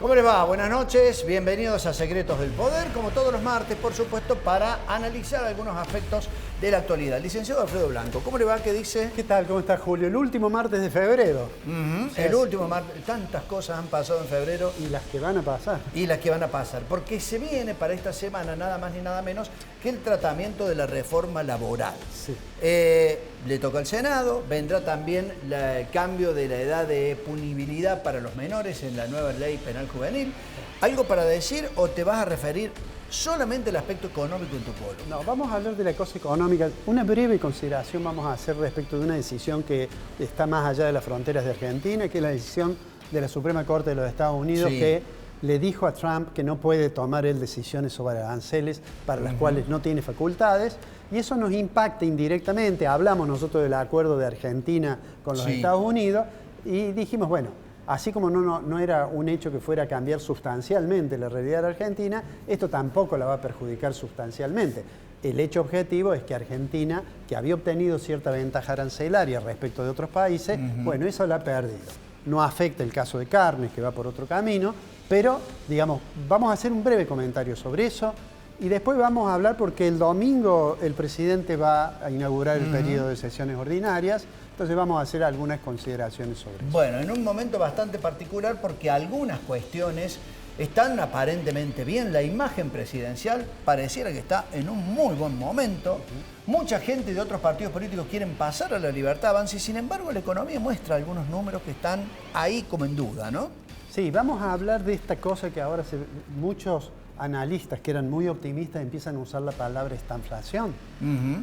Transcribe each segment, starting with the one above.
¿Cómo les va? Buenas noches, bienvenidos a Secretos del Poder, como todos los martes, por supuesto, para analizar algunos aspectos de la actualidad. Licenciado Alfredo Blanco, ¿cómo le va? ¿Qué dice? ¿Qué tal? ¿Cómo está, Julio? El último martes de febrero. El último martes, tantas cosas han pasado en febrero. Y las que van a pasar. Y las que van a pasar, porque se viene para esta semana nada más ni nada menos que el tratamiento de la reforma laboral. Sí. Le toca al Senado, vendrá también el cambio de la edad de punibilidad para los menores en la nueva ley penal juvenil. ¿Algo para decir o te vas a referir solamente al aspecto económico en tu pueblo? No, vamos a hablar de la cosa económica. Una breve consideración vamos a hacer respecto de una decisión que está más allá de las fronteras de Argentina, que es la decisión de la Suprema Corte de los Estados Unidos, Sí, que le dijo a Trump que no puede tomar él decisiones sobre aranceles para las cuales no tiene facultades, y eso nos impacta indirectamente. Hablamos nosotros del acuerdo de Argentina con los Estados Unidos y dijimos, bueno, así como no era un hecho que fuera a cambiar sustancialmente la realidad de Argentina, esto tampoco la va a perjudicar sustancialmente. El hecho objetivo es que Argentina, que había obtenido cierta ventaja arancelaria respecto de otros países, bueno, eso la ha perdido. No afecta el caso de carnes, que va por otro camino, pero, digamos, vamos a hacer un breve comentario sobre eso y después vamos a hablar porque el domingo el presidente va a inaugurar el periodo de sesiones ordinarias. Entonces vamos a hacer algunas consideraciones sobre eso. Bueno, en un momento bastante particular porque algunas cuestiones están aparentemente bien. La imagen presidencial pareciera que está en un muy buen momento. Mucha gente de otros partidos políticos quieren pasar a la libertad de avance y sin embargo la economía muestra algunos números que están ahí como en duda, ¿no? Sí, vamos a hablar de esta cosa que ahora muchos analistas que eran muy optimistas empiezan a usar la palabra estanflación.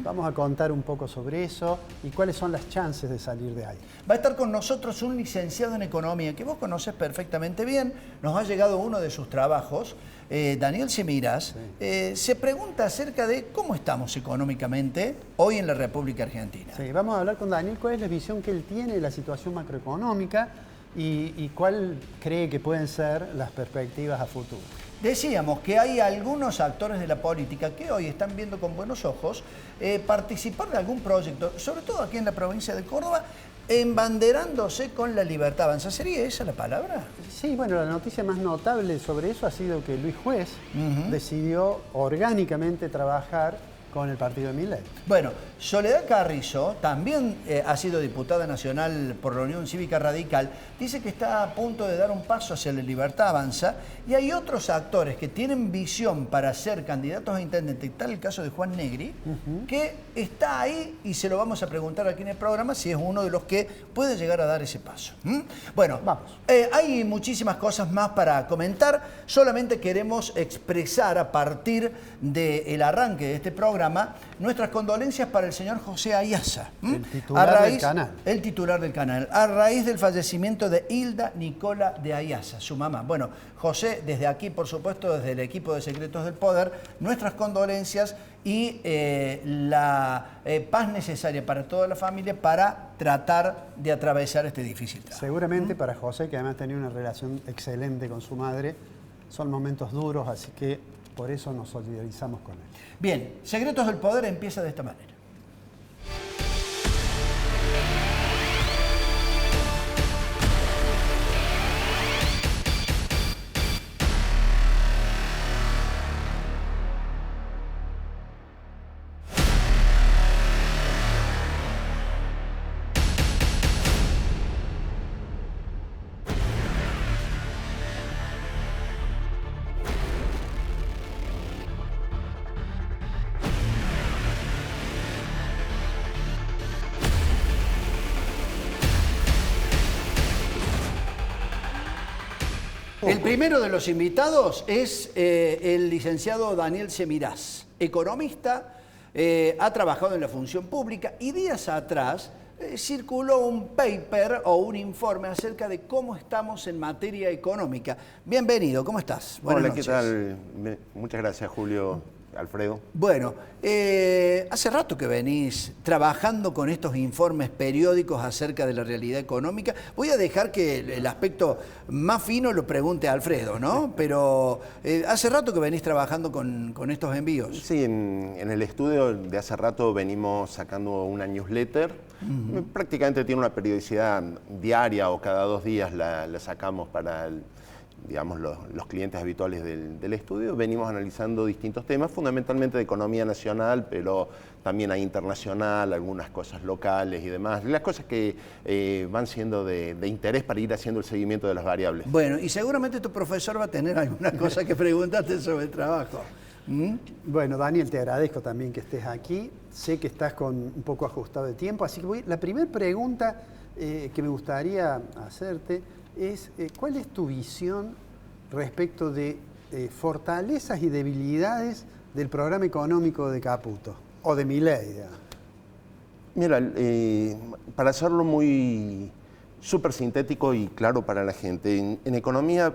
Vamos a contar un poco sobre eso y cuáles son las chances de salir de ahí. Va a estar con nosotros un licenciado en economía que vos conoces perfectamente bien. Nos ha llegado uno de sus trabajos, Daniel Semiras. Sí. Se pregunta acerca de cómo estamos económicamente hoy en la República Argentina. Sí, vamos a hablar con Daniel cuál es la visión que él tiene de la situación macroeconómica y cuál cree que pueden ser las perspectivas a futuro. Decíamos que hay algunos actores de la política que hoy están viendo con buenos ojos participar de algún proyecto, sobre todo aquí en la provincia de Córdoba, embanderándose con la libertad avanza. ¿Sería esa la palabra? Sí, bueno, la noticia más notable sobre eso ha sido que Luis Juez decidió orgánicamente trabajar con el partido de Milei. Bueno, Soledad Carrizo, también ha sido diputada nacional por la Unión Cívica Radical, dice que está a punto de dar un paso hacia la libertad avanza y hay otros actores que tienen visión para ser candidatos a intendente, tal el caso de Juan Negri, que está ahí y se lo vamos a preguntar aquí en el programa si es uno de los que puede llegar a dar ese paso. Bueno, vamos. Hay muchísimas cosas más para comentar, solamente queremos expresar a partir del arranque de este programa nuestras condolencias para el señor José Ayaza, el titular del canal. El titular del canal, a raíz del fallecimiento de Hilda Nicola de Ayaza, su mamá. Bueno, José, desde aquí, por supuesto, desde el equipo de Secretos del Poder, nuestras condolencias y la paz necesaria para toda la familia para tratar de atravesar este difícil trabajo. Seguramente para José, que además tenía una relación excelente con su madre, son momentos duros, así que por eso nos solidarizamos con él. Bien, Secretos del Poder empieza de esta manera. El primero de los invitados es el licenciado Daniel Semiras, economista, ha trabajado en la función pública y días atrás circuló un paper o un informe acerca de cómo estamos en materia económica. Bienvenido, ¿cómo estás? Buenas noches. ¿Qué tal? Muchas gracias, Julio, Alfredo. Bueno, hace rato que venís trabajando con estos informes periódicos acerca de la realidad económica. Voy a dejar que el aspecto más fino lo pregunte Alfredo, ¿no? Pero hace rato que venís trabajando con estos envíos. Sí, en el estudio de hace rato venimos sacando una newsletter. Prácticamente tiene una periodicidad diaria o cada 2 días la sacamos para digamos, los clientes habituales del estudio, venimos analizando distintos temas, fundamentalmente de economía nacional, pero también hay internacional, algunas cosas locales y demás, las cosas que van siendo de interés para ir haciendo el seguimiento de las variables. Bueno, y seguramente tu profesor va a tener alguna cosa que preguntarte sobre el trabajo. Bueno, Daniel, te agradezco también que estés aquí. Sé que estás con un poco ajustado de tiempo, así que la primera pregunta que me gustaría hacerte es ¿cuál es tu visión respecto de fortalezas y debilidades del programa económico de Caputo o de Milei? Mira, para hacerlo muy súper sintético y claro para la gente, en economía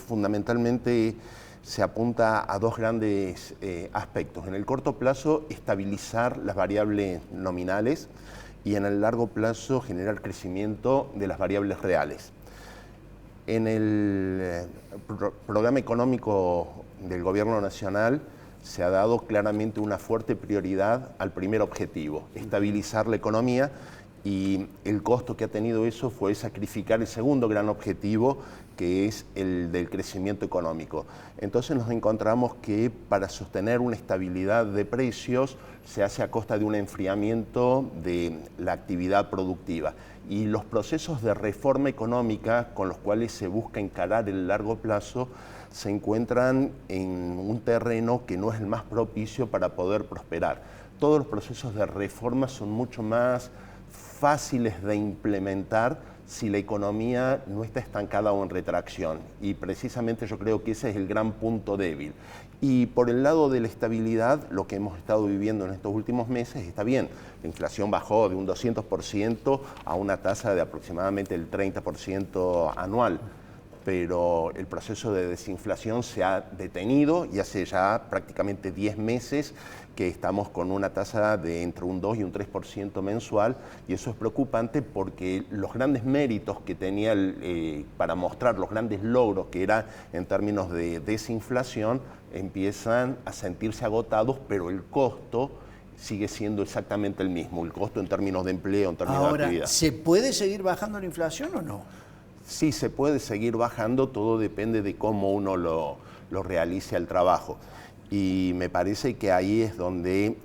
fundamentalmente se apunta a dos grandes aspectos. En el corto plazo, estabilizar las variables nominales y en el largo plazo, generar crecimiento de las variables reales. En el programa económico del Gobierno Nacional se ha dado claramente una fuerte prioridad al primer objetivo, estabilizar la economía, y el costo que ha tenido eso fue sacrificar el segundo gran objetivo, que es el del crecimiento económico. Entonces nos encontramos que para sostener una estabilidad de precios se hace a costa de un enfriamiento de la actividad productiva. Y los procesos de reforma económica con los cuales se busca encarar el largo plazo se encuentran en un terreno que no es el más propicio para poder prosperar. Todos los procesos de reforma son mucho más fáciles de implementar si la economía no está estancada o en retracción. Y precisamente yo creo que ese es el gran punto débil. Y por el lado de la estabilidad, lo que hemos estado viviendo en estos últimos meses está bien. La inflación bajó de un 200% a una tasa de aproximadamente el 30% anual. Pero el proceso de desinflación se ha detenido y hace ya prácticamente 10 meses que estamos con una tasa de entre un 2 y un 3% mensual, y eso es preocupante porque los grandes méritos que tenía para mostrar los grandes logros que era en términos de desinflación empiezan a sentirse agotados, pero el costo sigue siendo exactamente el mismo, el costo en términos de empleo, en términos de actividad. Ahora, ¿se puede seguir bajando la inflación o no? Sí, se puede seguir bajando, todo depende de cómo uno lo realice el trabajo. Y me parece que ahí es donde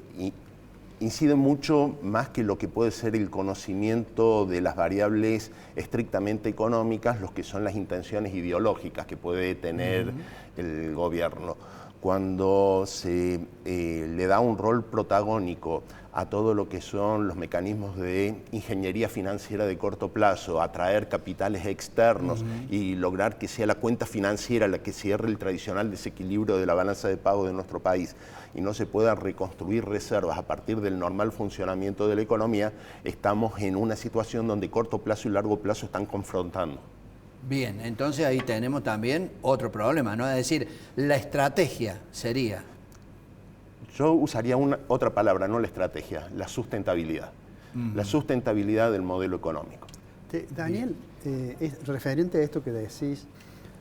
incide mucho más que lo que puede ser el conocimiento de las variables estrictamente económicas, lo que son las intenciones ideológicas que puede tener el gobierno. Cuando se le da un rol protagónico a todo lo que son los mecanismos de ingeniería financiera de corto plazo, atraer capitales externos y lograr que sea la cuenta financiera la que cierre el tradicional desequilibrio de la balanza de pago de nuestro país y no se puedan reconstruir reservas a partir del normal funcionamiento de la economía, estamos en una situación donde corto plazo y largo plazo están confrontando. Bien, entonces ahí tenemos también otro problema, ¿no? Es decir, la estrategia sería... Yo usaría otra palabra, no la estrategia, la sustentabilidad. La sustentabilidad del modelo económico. Daniel, es referente a esto que decís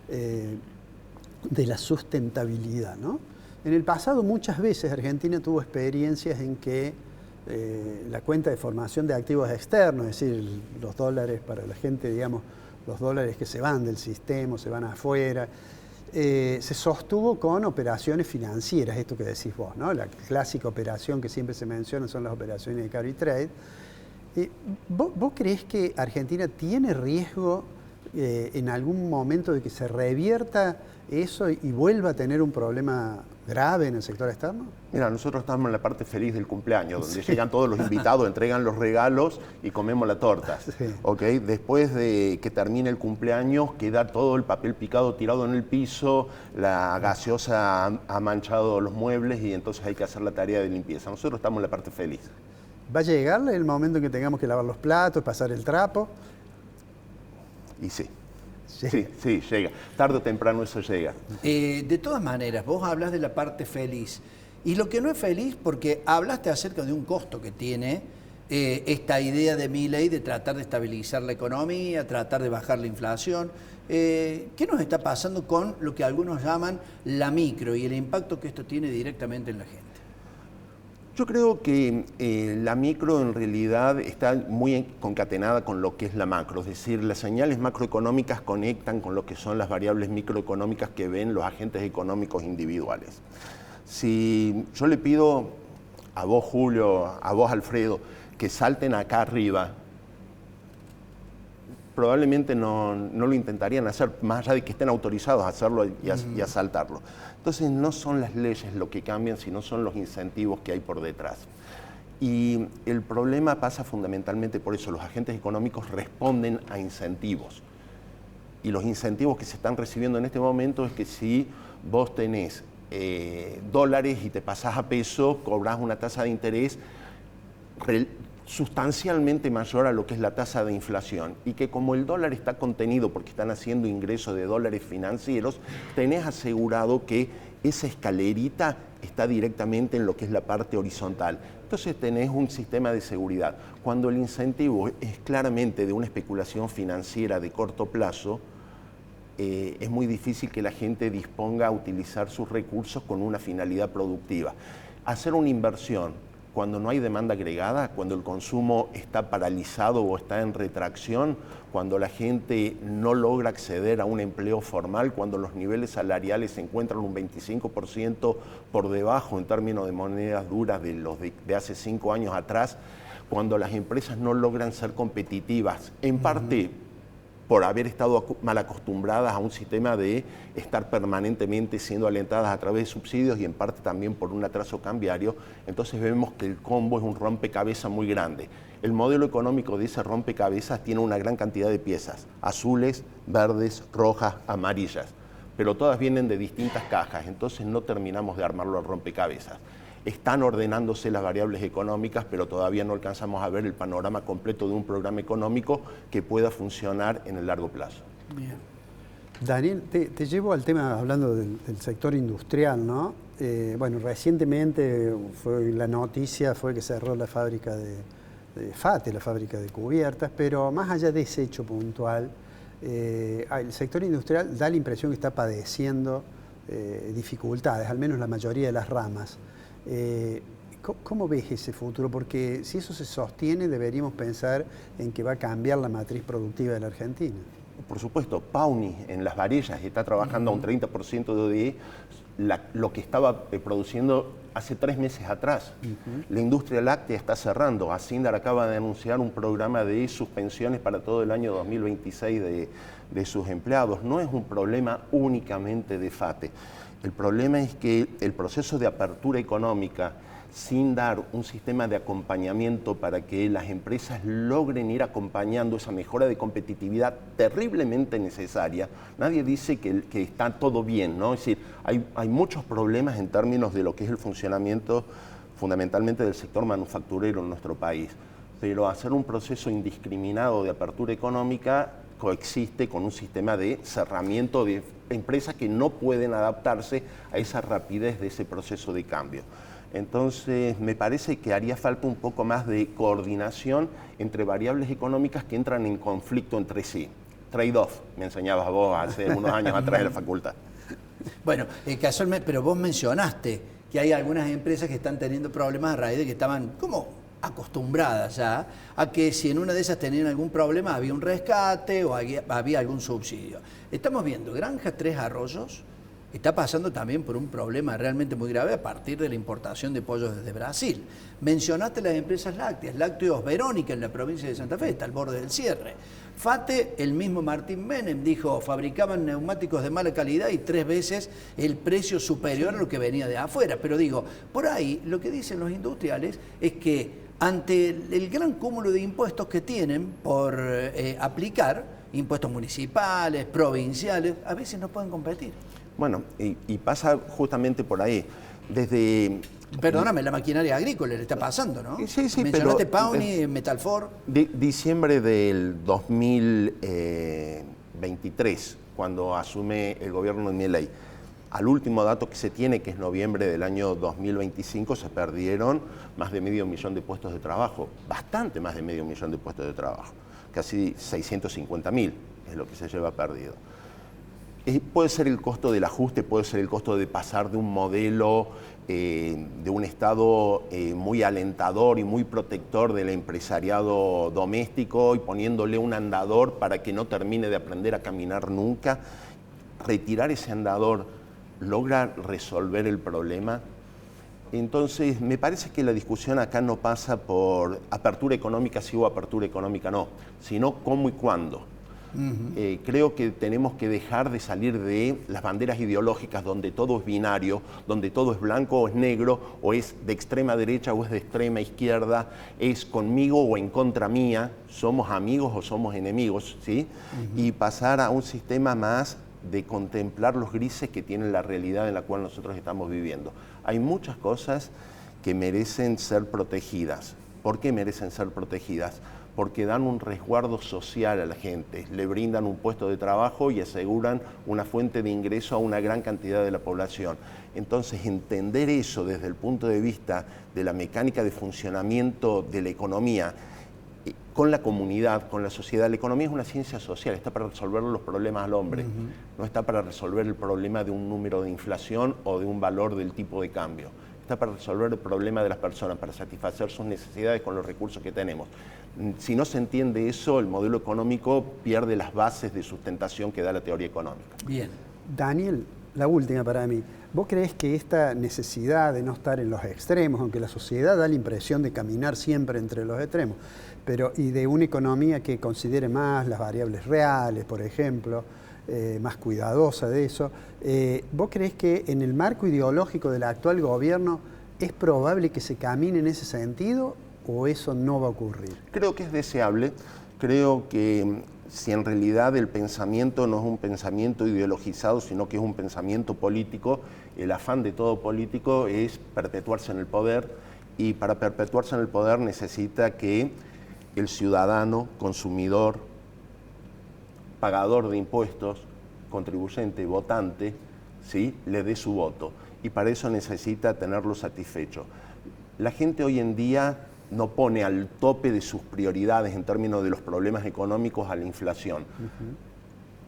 de la sustentabilidad, ¿no? En el pasado muchas veces Argentina tuvo experiencias en que la cuenta de formación de activos externos, es decir, los dólares para la gente, digamos, los dólares que se van del sistema, se van afuera, se sostuvo con operaciones financieras, esto que decís vos, ¿no? La clásica operación que siempre se menciona son las operaciones de carry trade. ¿Vos creés que Argentina tiene riesgo en algún momento de que se revierta eso y vuelva a tener un problema grave en el sector externo? Mira, nosotros estamos en la parte feliz del cumpleaños, donde llegan todos los invitados, entregan los regalos y comemos la torta. Sí. ¿Okay? Después de que termine el cumpleaños, queda todo el papel picado tirado en el piso, la gaseosa ha manchado los muebles y entonces hay que hacer la tarea de limpieza. Nosotros estamos en la parte feliz. ¿Va a llegar el momento en que tengamos que lavar los platos, pasar el trapo? Y sí. Sí, llega. Tarde o temprano eso llega. De todas maneras, vos hablas de la parte feliz. Y lo que no es feliz, porque hablaste acerca de un costo que tiene esta idea de Milei de tratar de estabilizar la economía, tratar de bajar la inflación. ¿Qué nos está pasando con lo que algunos llaman la micro y el impacto que esto tiene directamente en la gente? Yo creo que la micro en realidad está muy concatenada con lo que es la macro, es decir, las señales macroeconómicas conectan con lo que son las variables microeconómicas que ven los agentes económicos individuales. Si yo le pido a vos, Julio, a vos, Alfredo, que salten acá arriba, probablemente no lo intentarían hacer, más allá de que estén autorizados a hacerlo y a saltarlo. Entonces no son las leyes lo que cambian, sino son los incentivos que hay por detrás. Y el problema pasa fundamentalmente por eso, los agentes económicos responden a incentivos. Y los incentivos que se están recibiendo en este momento es que si vos tenés dólares y te pasás a peso, cobrás una tasa de interés sustancialmente mayor a lo que es la tasa de inflación, y que como el dólar está contenido porque están haciendo ingresos de dólares financieros, tenés asegurado que esa escalerita está directamente en lo que es la parte horizontal. Entonces tenés un sistema de seguridad. Cuando el incentivo es claramente de una especulación financiera de corto plazo, es muy difícil que la gente disponga a utilizar sus recursos con una finalidad productiva. Hacer una inversión cuando no hay demanda agregada, cuando el consumo está paralizado o está en retracción, cuando la gente no logra acceder a un empleo formal, cuando los niveles salariales se encuentran un 25% por debajo en términos de monedas duras de los de hace 5 años atrás, cuando las empresas no logran ser competitivas, en parte por haber estado mal acostumbradas a un sistema de estar permanentemente siendo alentadas a través de subsidios y en parte también por un atraso cambiario, entonces vemos que el combo es un rompecabezas muy grande. El modelo económico de ese rompecabezas tiene una gran cantidad de piezas, azules, verdes, rojas, amarillas, pero todas vienen de distintas cajas, entonces no terminamos de armarlo al rompecabezas. Están ordenándose las variables económicas, pero todavía no alcanzamos a ver el panorama completo de un programa económico que pueda funcionar en el largo plazo. Bien. Daniel, te llevo al tema, hablando del sector industrial, ¿no? Bueno, recientemente la noticia fue que cerró la fábrica de FATE, la fábrica de cubiertas, pero más allá de ese hecho puntual, el sector industrial da la impresión que está padeciendo dificultades, al menos la mayoría de las ramas. ¿Cómo ves ese futuro? Porque si eso se sostiene, deberíamos pensar en que va a cambiar la matriz productiva de la Argentina. Por supuesto, Pauni en Las Varillas está trabajando a un 30% de ODE, lo que estaba produciendo hace 3 meses atrás. La industria láctea está cerrando. Asindar acaba de anunciar un programa de suspensiones para todo el año 2026 de sus empleados. No es un problema únicamente de FATE. El problema es que el proceso de apertura económica, sin dar un sistema de acompañamiento para que las empresas logren ir acompañando esa mejora de competitividad terriblemente necesaria, nadie dice que está todo bien, ¿no? Es decir, hay muchos problemas en términos de lo que es el funcionamiento fundamentalmente del sector manufacturero en nuestro país, pero hacer un proceso indiscriminado de apertura económica coexiste con un sistema de cerramiento de empresas que no pueden adaptarse a esa rapidez de ese proceso de cambio. Entonces, me parece que haría falta un poco más de coordinación entre variables económicas que entran en conflicto entre sí. Trade-off, me enseñabas vos hace unos años atrás en la facultad. Bueno, casualmente, pero vos mencionaste que hay algunas empresas que están teniendo problemas a raíz de que estaban como acostumbradas ya a que si en una de esas tenían algún problema había un rescate o había algún subsidio. Estamos viendo Granja Tres Arroyos está pasando también por un problema realmente muy grave a partir de la importación de pollos desde Brasil. Mencionaste las empresas lácteas, Lácteos Verónica en la provincia de Santa Fe, está al borde del cierre. FATE, el mismo Martín Menem dijo, fabricaban neumáticos de mala calidad y 3 veces el precio superior a lo que venía de afuera. Pero digo, por ahí lo que dicen los industriales es que ante el gran cúmulo de impuestos que tienen por aplicar, impuestos municipales, provinciales, a veces no pueden competir. Bueno, y pasa justamente por ahí. Perdóname, la maquinaria agrícola le está pasando, ¿no? Sí, mencionaste Pauni, Metalfor. Diciembre del 2023, cuando asume el gobierno de Milei. Al último dato que se tiene, que es noviembre del año 2025, se perdieron más de 500.000 de puestos de trabajo, bastante más de 500.000 de puestos de trabajo, casi 650.000 es lo que se lleva perdido. Puede ser el costo del ajuste, puede ser el costo de pasar de un modelo de un Estado muy alentador y muy protector del empresariado doméstico y poniéndole un andador para que no termine de aprender a caminar nunca. Retirar ese andador logra resolver el problema. Entonces, me parece que la discusión acá no pasa por apertura económica sí o apertura económica no, sino cómo y cuándo. Creo que tenemos que dejar de salir de las banderas ideológicas donde todo es binario, donde todo es blanco o es negro, o es de extrema derecha o es de extrema izquierda, es conmigo o en contra mía, somos amigos o somos enemigos, ¿sí? Y pasar a un sistema más de contemplar los grises que tiene la realidad en la cual nosotros estamos viviendo. Hay muchas cosas que merecen ser protegidas. ¿Por qué merecen ser protegidas? Porque dan un resguardo social a la gente, le brindan un puesto de trabajo y aseguran una fuente de ingreso a una gran cantidad de la población. Entonces, entender eso desde el punto de vista de la mecánica de funcionamiento de la economía, con la comunidad, con la sociedad. La economía es una ciencia social, está para resolver los problemas al hombre, no está para resolver el problema de un número de inflación o de un valor del tipo de cambio. Está para resolver el problema de las personas, para satisfacer sus necesidades con los recursos que tenemos. Si no se entiende eso, el modelo económico pierde las bases de sustentación que da la teoría económica. Bien. Daniel, la última para mí. ¿Vos creés que esta necesidad de no estar en los extremos, aunque la sociedad da la impresión de caminar siempre entre los extremos, y de una economía que considere más las variables reales, por ejemplo, más cuidadosa de eso, ¿vos creés que en el marco ideológico del actual gobierno es probable que se camine en ese sentido o eso no va a ocurrir? Creo que es deseable. Creo que si en realidad el pensamiento no es un pensamiento ideologizado, sino que es un pensamiento político, el afán de todo político es perpetuarse en el poder, y para perpetuarse en el poder necesita que el ciudadano, consumidor, pagador de impuestos, contribuyente, votante, ¿sí?, le dé su voto. Y para eso necesita tenerlo satisfecho. La gente hoy en día no pone al tope de sus prioridades en términos de los problemas económicos a la inflación.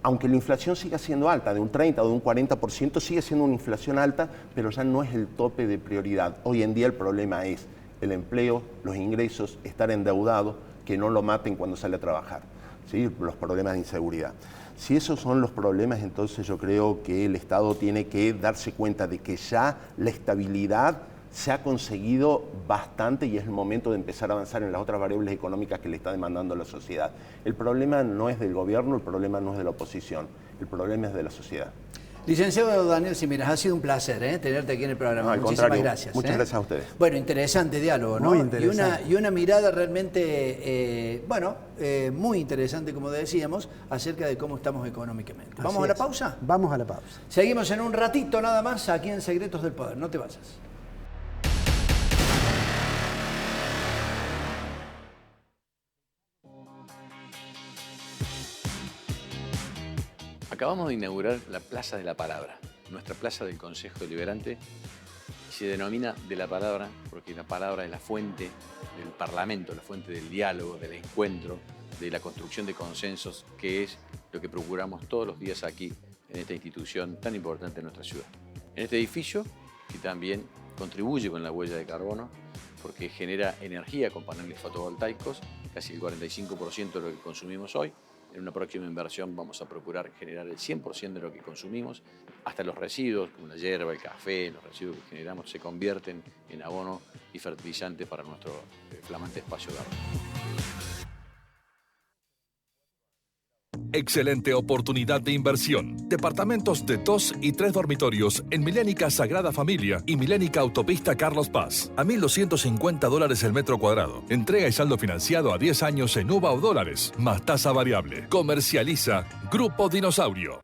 Aunque la inflación siga siendo alta, de un 30 o de un 40%, sigue siendo una inflación alta, pero ya no es el tope de prioridad. Hoy en día el problema es el empleo, los ingresos, estar endeudado, que no lo maten cuando sale a trabajar, ¿sí?, los problemas de inseguridad. Si esos son los problemas, entonces yo creo que el Estado tiene que darse cuenta de que ya la estabilidad se ha conseguido bastante y es el momento de empezar a avanzar en las otras variables económicas que le está demandando la sociedad. El problema no es del gobierno, el problema no es de la oposición, el problema es de la sociedad. Licenciado Daniel Simiras, ha sido un placer tenerte aquí en el programa. No, al Muchísimas contrario, gracias. Muchas gracias a ustedes. Bueno, interesante diálogo, ¿no? Muy interesante. Y una mirada realmente, muy interesante, como decíamos, acerca de cómo estamos económicamente. ¿Vamos Así a la es. pausa? Vamos a la pausa. Seguimos en un ratito nada más aquí en Secretos del Poder. No te vayas. Acabamos de inaugurar la Plaza de la Palabra, nuestra plaza del Consejo Deliberante. Se denomina de la palabra porque la palabra es la fuente del Parlamento, la fuente del diálogo, del encuentro, de la construcción de consensos, que es lo que procuramos todos los días aquí en esta institución tan importante en nuestra ciudad. En este edificio, que también contribuye con la huella de carbono, porque genera energía con paneles fotovoltaicos, casi el 45% de lo que consumimos hoy. En una próxima inversión vamos a procurar generar el 100% de lo que consumimos, hasta los residuos, como la hierba, el café, los residuos que generamos se convierten en abono y fertilizante para nuestro flamante espacio verde. Excelente oportunidad de inversión. Departamentos de 2 y 3 dormitorios en Milénica Sagrada Familia y Milénica Autopista Carlos Paz. A $1,250 el metro cuadrado. Entrega y saldo financiado a 10 años en UVA o dólares, más tasa variable. Comercializa Grupo Dinosaurio.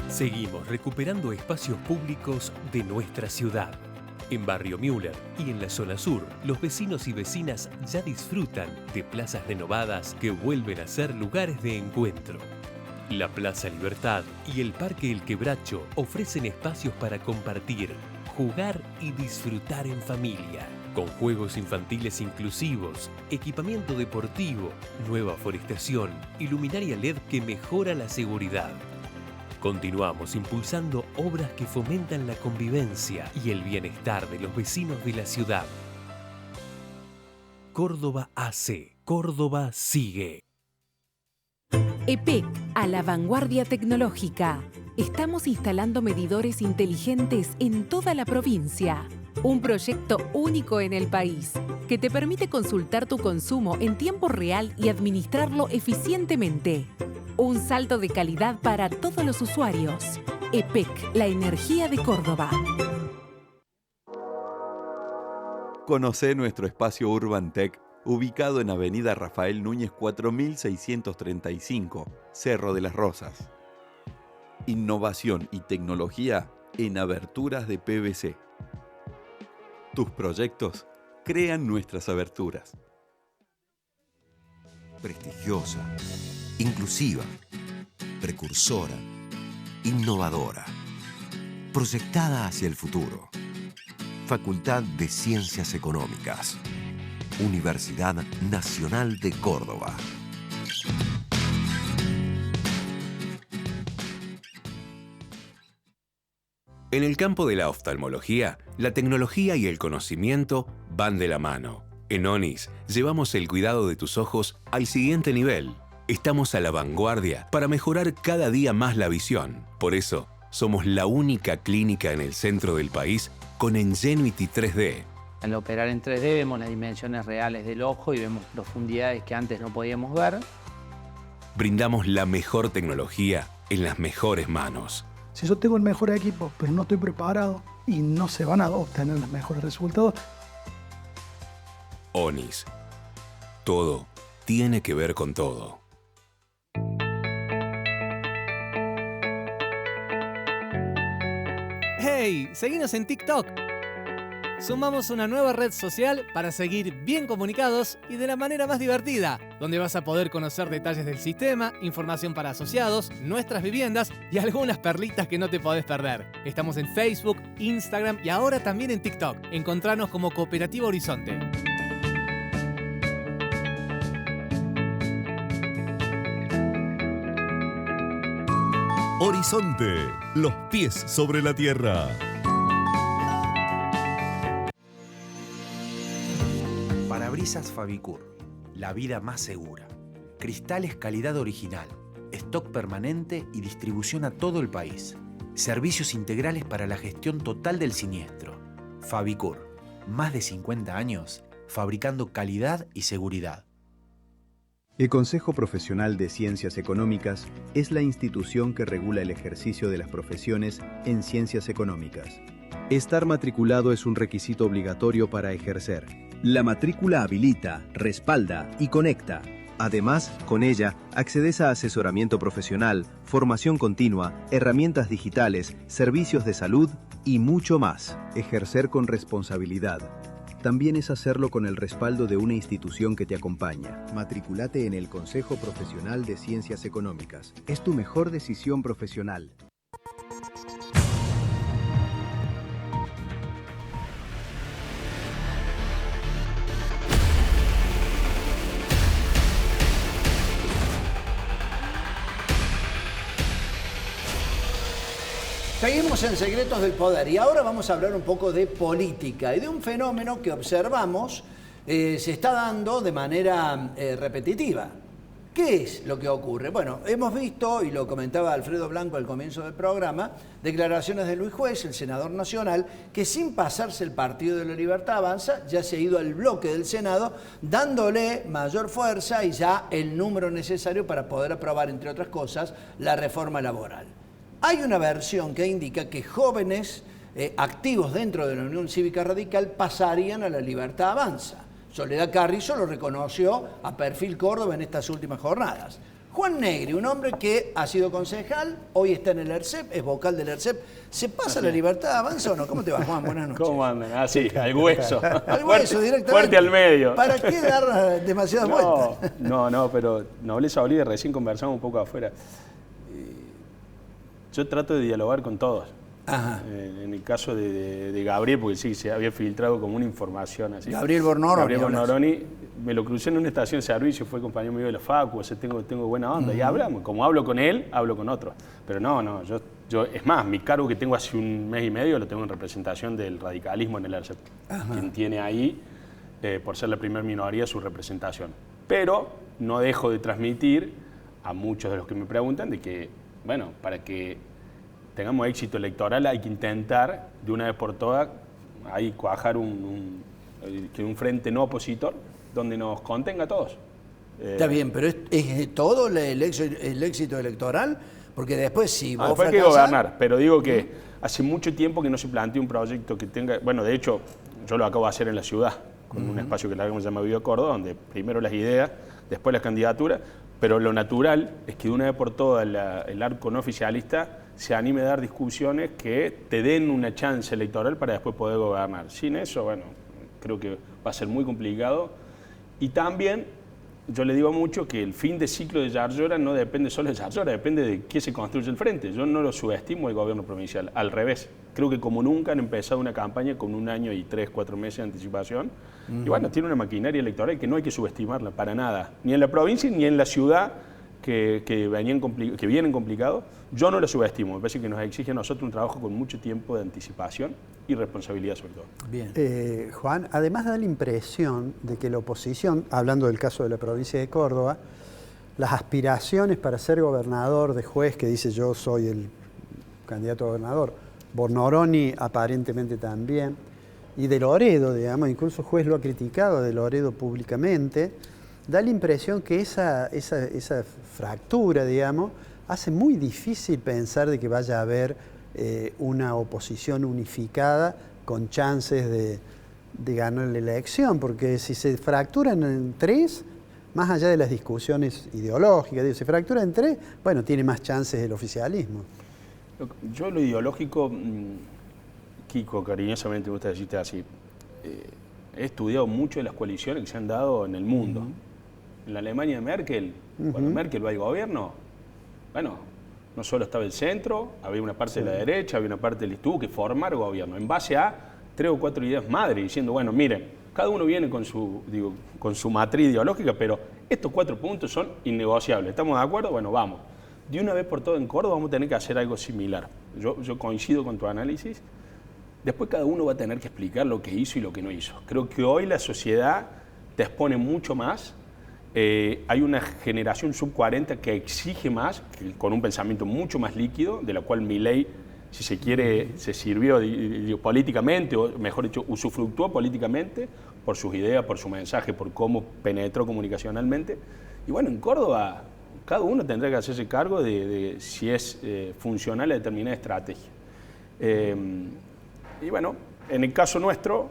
Seguimos recuperando espacios públicos de nuestra ciudad. En Barrio Müller y en la zona sur, los vecinos y vecinas ya disfrutan de plazas renovadas que vuelven a ser lugares de encuentro. La Plaza Libertad y el Parque El Quebracho ofrecen espacios para compartir, jugar y disfrutar en familia, con juegos infantiles inclusivos, equipamiento deportivo, nueva forestación y luminaria LED que mejora la seguridad. Continuamos impulsando obras que fomentan la convivencia y el bienestar de los vecinos de la ciudad. Córdoba AC. Córdoba sigue. EPEC, a la vanguardia tecnológica. Estamos instalando medidores inteligentes en toda la provincia. Un proyecto único en el país, que te permite consultar tu consumo en tiempo real y administrarlo eficientemente. Un salto de calidad para todos los usuarios. EPEC, la energía de Córdoba. Conocé nuestro espacio Urban Tech, ubicado en Avenida Rafael Núñez 4635, Cerro de las Rosas. Innovación y tecnología en aberturas de PVC. Tus proyectos crean nuestras aberturas. Prestigiosa, inclusiva, precursora, innovadora, proyectada hacia el futuro. Facultad de Ciencias Económicas. Universidad Nacional de Córdoba. En el campo de la oftalmología, la tecnología y el conocimiento van de la mano. En ONIS llevamos el cuidado de tus ojos al siguiente nivel. Estamos a la vanguardia para mejorar cada día más la visión. Por eso, somos la única clínica en el centro del país con Ingenuity 3D. Al operar en 3D vemos las dimensiones reales del ojo y vemos profundidades que antes no podíamos ver. Brindamos la mejor tecnología en las mejores manos. Si yo tengo el mejor equipo, pero no estoy preparado y no se van a obtener los mejores resultados. ONIS. Todo tiene que ver con todo. ¡Hey! Seguinos en TikTok. Sumamos una nueva red social para seguir bien comunicados y de la manera más divertida, donde vas a poder conocer detalles del sistema, información para asociados, nuestras viviendas y algunas perlitas que no te podés perder. Estamos en Facebook, Instagram y ahora también en TikTok. Encontranos como Cooperativa Horizonte. Horizonte, los pies sobre la tierra. Parabrisas Fabicur, la vida más segura. Cristales calidad original, stock permanente y distribución a todo el país. Servicios integrales para la gestión total del siniestro. Fabicur, más de 50 años fabricando calidad y seguridad. El Consejo Profesional de Ciencias Económicas es la institución que regula el ejercicio de las profesiones en ciencias económicas. Estar matriculado es un requisito obligatorio para ejercer. La matrícula habilita, respalda y conecta. Además, con ella, accedes a asesoramiento profesional, formación continua, herramientas digitales, servicios de salud y mucho más. Ejercer con responsabilidad también es hacerlo con el respaldo de una institución que te acompaña. Matriculate en el Consejo Profesional de Ciencias Económicas. Es tu mejor decisión profesional. Seguimos en Secretos del Poder y ahora vamos a hablar un poco de política y de un fenómeno que observamos se está dando de manera repetitiva. ¿Qué es lo que ocurre? Bueno, hemos visto, y lo comentaba Alfredo Blanco al comienzo del programa, declaraciones de Luis Juez, el senador nacional, que sin pasarse el Partido de la Libertad Avanza, ya se ha ido al bloque del Senado, dándole mayor fuerza y ya el número necesario para poder aprobar, entre otras cosas, la reforma laboral. Hay una versión que indica que jóvenes activos dentro de la Unión Cívica Radical pasarían a la Libertad Avanza. Soledad Carrizo lo reconoció a Perfil Córdoba en estas últimas jornadas. Juan Negri, un hombre que ha sido concejal, hoy está en el ERCEP, es vocal del ERCEP. ¿Se pasa a la Libertad Avanza o no? ¿Cómo te va, Juan? Buenas noches. ¿Cómo andan? Ah, sí, al hueso. Al hueso, directamente. Fuerte al medio. ¿Para qué dar demasiadas vueltas? No, pero nobleza obliga, recién conversamos un poco afuera. Yo trato de dialogar con todos. En el caso de Gabriel, porque sí, se había filtrado como una información así. Gabriel Bornoroni. Me lo crucé en una estación de servicio, fue compañero mío de la Facu, o sea, tengo buena onda. Y hablamos, como hablo con él, hablo con otros. Pero no, yo, es más, mi cargo que tengo hace un mes y medio lo tengo en representación del radicalismo en el ERCEP. Quien tiene ahí, por ser la primera minoría, su representación. Pero no dejo de transmitir a muchos de los que me preguntan de que, bueno, para que tengamos éxito electoral hay que intentar de una vez por todas ahí cuajar un frente no opositor donde nos contenga a todos. Está bien, pero ¿es todo el éxito electoral? Porque después si vos después hay que gobernar, pero digo que hace mucho tiempo que no se plantea un proyecto que tenga... Bueno, de hecho, yo lo acabo de hacer en la ciudad, con un espacio que se llama Viva Córdoba, donde primero las ideas, después las candidaturas, pero lo natural es que de una vez por todas el arco no oficialista se anime a dar discusiones que te den una chance electoral para después poder gobernar. Sin eso, bueno, creo que va a ser muy complicado. Y también, yo le digo mucho que el fin de ciclo de Yarlora no depende solo de Yarlora, depende de qué se construye el frente. Yo no lo subestimo el gobierno provincial, al revés. Creo que como nunca han empezado una campaña con 1 año y 3, 4 meses de anticipación. Y bueno, tiene una maquinaria electoral que no hay que subestimarla para nada, ni en la provincia ni en la ciudad que vienen complicados. Yo no la subestimo, me parece que nos exige a nosotros un trabajo con mucho tiempo de anticipación y responsabilidad sobre todo. Bien. Juan, además da la impresión de que la oposición, hablando del caso de la provincia de Córdoba, las aspiraciones para ser gobernador de juez, que dice yo soy el candidato a gobernador, Bornoroni aparentemente también, y de Loredo, digamos, incluso el juez lo ha criticado de Loredo públicamente, da la impresión que esa fractura, digamos, hace muy difícil pensar de que vaya a haber una oposición unificada con chances de ganar la elección, porque si se fracturan en 3, más allá de las discusiones ideológicas, si se fractura en 3, bueno, tiene más chances el oficialismo. Yo lo ideológico, Kiko, cariñosamente me gusta decirte así, he estudiado mucho de las coaliciones que se han dado en el mundo. En la Alemania de Merkel, cuando Merkel va al gobierno, bueno, no solo estaba el centro, había una parte de la derecha, había una parte del tuvo que formar gobierno en base a 3 o 4 ideas madre, diciendo, bueno, miren, cada uno viene con su matriz ideológica, pero estos 4 puntos son innegociables. ¿Estamos de acuerdo? Bueno, vamos. De una vez por todas en Córdoba vamos a tener que hacer algo similar. Yo coincido con tu análisis. Después cada uno va a tener que explicar lo que hizo y lo que no hizo. Creo que hoy la sociedad te expone mucho más. Hay una generación sub-40 que exige más, con un pensamiento mucho más líquido, de la cual Milei, si se quiere, se sirvió políticamente, o mejor dicho, usufructuó políticamente por sus ideas, por su mensaje, por cómo penetró comunicacionalmente. Y bueno, en Córdoba cada uno tendrá que hacerse cargo de si es funcional a determinada estrategia. Y bueno, en el caso nuestro,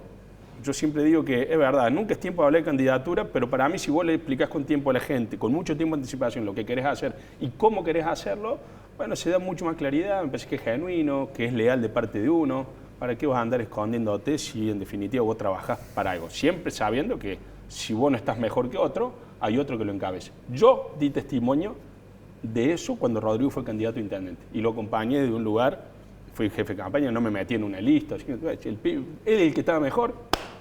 yo siempre digo que es verdad, nunca es tiempo de hablar de candidatura, pero para mí si vos le explicás con tiempo a la gente, con mucho tiempo de anticipación lo que querés hacer y cómo querés hacerlo, bueno, se da mucho más claridad, me parece que es genuino, que es leal de parte de uno. ¿Para qué vas a andar escondiéndote si en definitiva vos trabajás para algo? Siempre sabiendo que si vos no estás mejor que otro, hay otro que lo encabece. Yo di testimonio de eso cuando Rodrigo fue candidato a intendente y lo acompañé de un lugar, fui jefe de campaña, no me metí en una lista, así que él el que estaba mejor,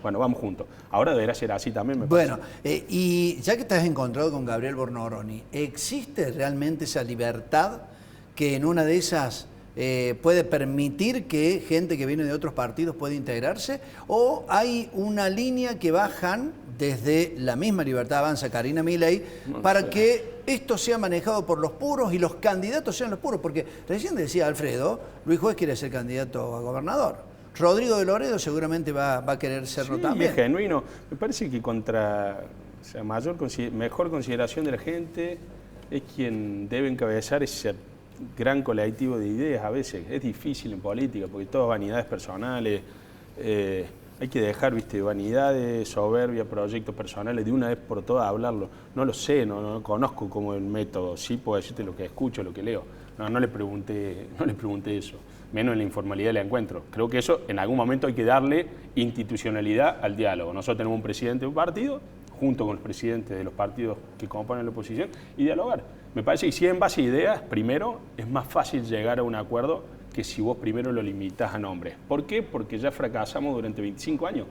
bueno, vamos juntos. Ahora deberá ser así también, me parece. Bueno, y ya que te has encontrado con Gabriel Bornoroni, ¿existe realmente esa libertad que en una de esas puede permitir que gente que viene de otros partidos pueda integrarse? ¿O hay una línea que bajan desde la misma Libertad Avanza, Karina Milei, para que esto sea manejado por los puros y los candidatos sean los puros? Porque recién decía Alfredo, Luis Juez quiere ser candidato a gobernador. Rodrigo de Loredo seguramente va a querer serlo también. Es genuino. Me parece que mejor consideración de la gente es quien debe encabezar ese gran colectivo de ideas. A veces es difícil en política porque todas vanidades personales. Hay que dejar, vanidades, soberbia, proyectos personales, de una vez por todas hablarlo. No lo sé, no conozco como el método, sí puedo decirte lo que escucho, lo que leo. No le pregunté eso, menos en la informalidad del encuentro. Creo que eso en algún momento hay que darle institucionalidad al diálogo. Nosotros tenemos un presidente de un partido, junto con los presidentes de los partidos que componen la oposición, y dialogar. Me parece que si en base a ideas, primero, es más fácil llegar a un acuerdo que si vos primero lo limitás a nombres. ¿Por qué? Porque ya fracasamos durante 25 años.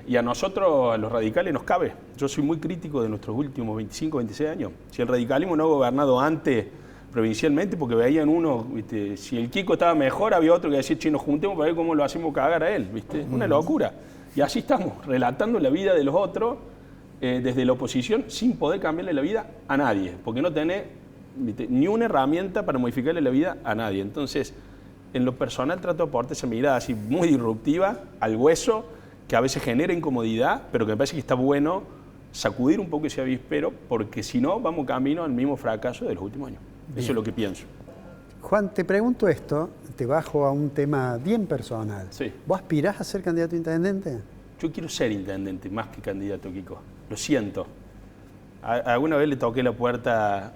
Y a nosotros, a los radicales, nos cabe. Yo soy muy crítico de nuestros últimos 25, 26 años. Si el radicalismo no ha gobernado antes provincialmente, porque veían uno, ¿viste? Si el Kiko estaba mejor, había otro que decía, che, nos juntemos para ver cómo lo hacemos cagar a él, ¿viste? Una locura. Y así estamos, relatando la vida de los otros desde la oposición, sin poder cambiarle la vida a nadie, porque no tenés, ¿viste?, ni una herramienta para modificarle la vida a nadie. Entonces, en lo personal trato de aportar esa mirada así muy disruptiva, al hueso, que a veces genera incomodidad, pero que me parece que está bueno sacudir un poco ese avispero, porque si no, vamos camino al mismo fracaso de los últimos años. Bien. Eso es lo que pienso. Juan, te pregunto esto, te bajo a un tema bien personal. Sí. ¿Vos aspirás a ser candidato a intendente? Yo quiero ser intendente, más que candidato, Kiko. Lo siento. Alguna vez le toqué la puerta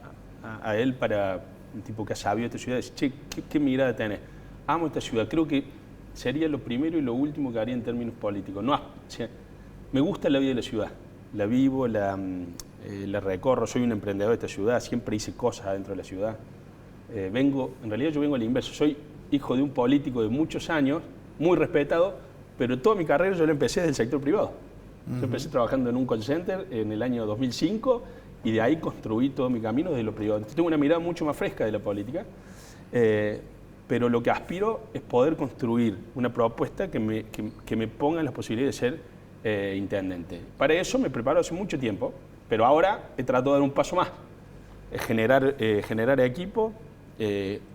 a él para un tipo que ha sabido esta ciudad. Dice, che, ¿qué mirada tenés? Amo esta ciudad. Creo que sería lo primero y lo último que haría en términos políticos. No, o sea, me gusta la vida de la ciudad. La vivo, la recorro. Soy un emprendedor de esta ciudad. Siempre hice cosas adentro de la ciudad. En realidad yo vengo al inverso. Soy hijo de un político de muchos años, muy respetado, pero toda mi carrera yo la empecé desde el sector privado. Yo empecé trabajando en un call center en el año 2005 y de ahí construí todo mi camino desde lo privado. Entonces tengo una mirada mucho más fresca de la política, pero lo que aspiro es poder construir una propuesta que me ponga en las posibilidades de ser intendente. Para eso me preparo hace mucho tiempo, pero ahora he tratado de dar un paso más, generar equipo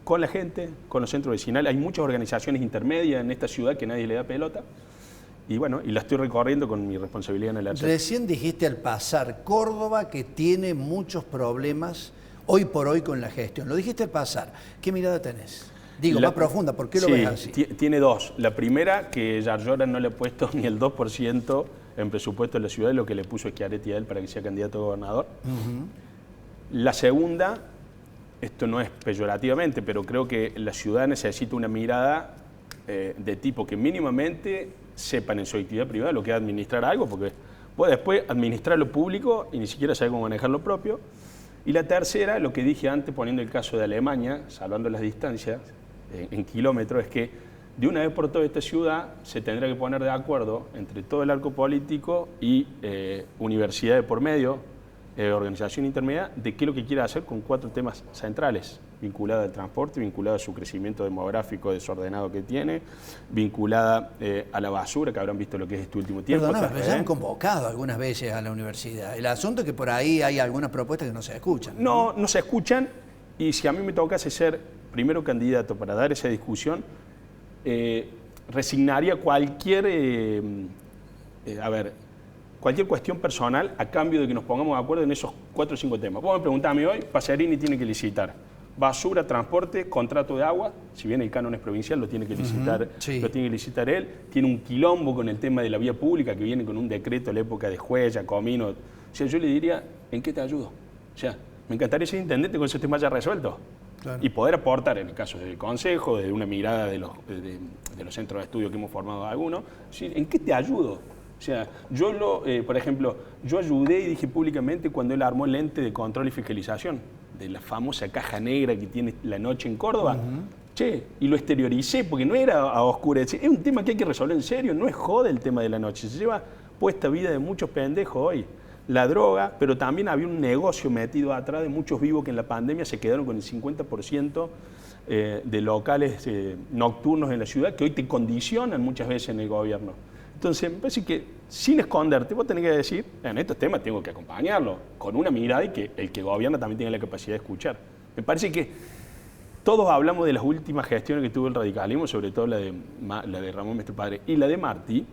con la gente, con los centros vecinales. Hay muchas organizaciones intermedias en esta ciudad que nadie le da pelota. Y bueno, y la estoy recorriendo con mi responsabilidad en el ARCEP. Recién dijiste al pasar, Córdoba que tiene muchos problemas hoy por hoy con la gestión. Lo dijiste al pasar. ¿Qué mirada tenés? Digo, más profunda, ¿por qué lo ves así? Tiene dos. La primera, que Yarlora no le ha puesto ni el 2% en presupuesto de la ciudad, lo que le puso Schiaretti a él para que sea candidato a gobernador. La segunda, esto no es peyorativamente, pero creo que la ciudad necesita una mirada de tipo que mínimamente sepan en su actividad privada lo que es administrar algo, porque puede después administrar lo público y ni siquiera sabe cómo manejar lo propio. Y la tercera, lo que dije antes, poniendo el caso de Alemania, salvando las distancias en kilómetros, es que de una vez por toda esta ciudad se tendrá que poner de acuerdo entre todo el arco político y universidades por medio, organización intermedia, de qué es lo que quiere hacer con 4 temas centrales, vinculada al transporte, vinculada a su crecimiento demográfico desordenado que tiene, vinculada a la basura, que habrán visto lo que es este último tiempo. Perdóname, pero ya han convocado algunas veces a la universidad. El asunto es que por ahí hay algunas propuestas que no se escuchan. No se escuchan, y si a mí me tocase ser primero candidato para dar esa discusión, resignaría cualquier cuestión personal a cambio de que nos pongamos de acuerdo en esos 4 o 5 temas. Vos me preguntás a mí hoy, Pacerini tiene que licitar basura, transporte, contrato de agua, si bien el canon es provincial, lo tiene que licitar, lo tiene que licitar él. Tiene un quilombo con el tema de la vía pública, que viene con un decreto a la época de Juella, Comino. O sea, yo le diría, ¿en qué te ayudo? O sea, me encantaría ser intendente con esos temas ya resueltos. Claro. Y poder aportar, en el caso del Consejo, de una mirada de los centros de estudio que hemos formado algunos, ¿en qué te ayudo? O sea, por ejemplo, yo ayudé y dije públicamente cuando él armó el ente de control y fiscalización de la famosa caja negra que tiene la noche en Córdoba. Y lo exterioricé porque no era a oscuras. Es un tema que hay que resolver en serio, no es joda el tema de la noche. Se lleva puesta vida de muchos pendejos hoy. La droga, pero también había un negocio metido atrás de muchos vivos que en la pandemia se quedaron con el 50% de locales nocturnos en la ciudad, que hoy te condicionan muchas veces en el gobierno. Entonces, me parece que sin esconderte, vos tenés que decir, en estos temas tengo que acompañarlo, con una mirada y que el que gobierna también tenga la capacidad de escuchar. Me parece que todos hablamos de las últimas gestiones que tuvo el radicalismo, sobre todo la de Ramón Mestre Padre y la de Martí,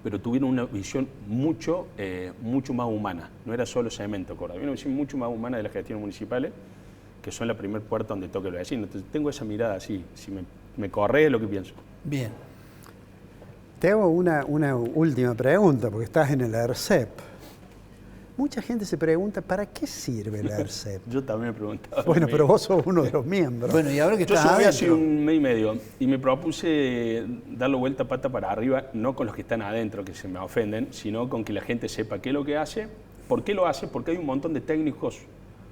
pero tuvieron una visión mucho más humana. No era solo cemento, Córdoba, había una visión mucho más humana de las gestiones municipales, que son la primer puerta donde toca el vecino. Entonces, tengo esa mirada así, si me corre lo que pienso. Bien. Te hago una última pregunta, porque estás en el ARCEP. Mucha gente se pregunta, ¿para qué sirve el ARCEP? Yo también me he preguntado. Bueno, pero vos sos uno de los miembros. Bueno, y ahora que estás adentro. Yo soy hace un mes y medio y me propuse darle vuelta pata para arriba, no con los que están adentro, que se me ofenden, sino con que la gente sepa qué es lo que hace, por qué lo hace, porque hay un montón de técnicos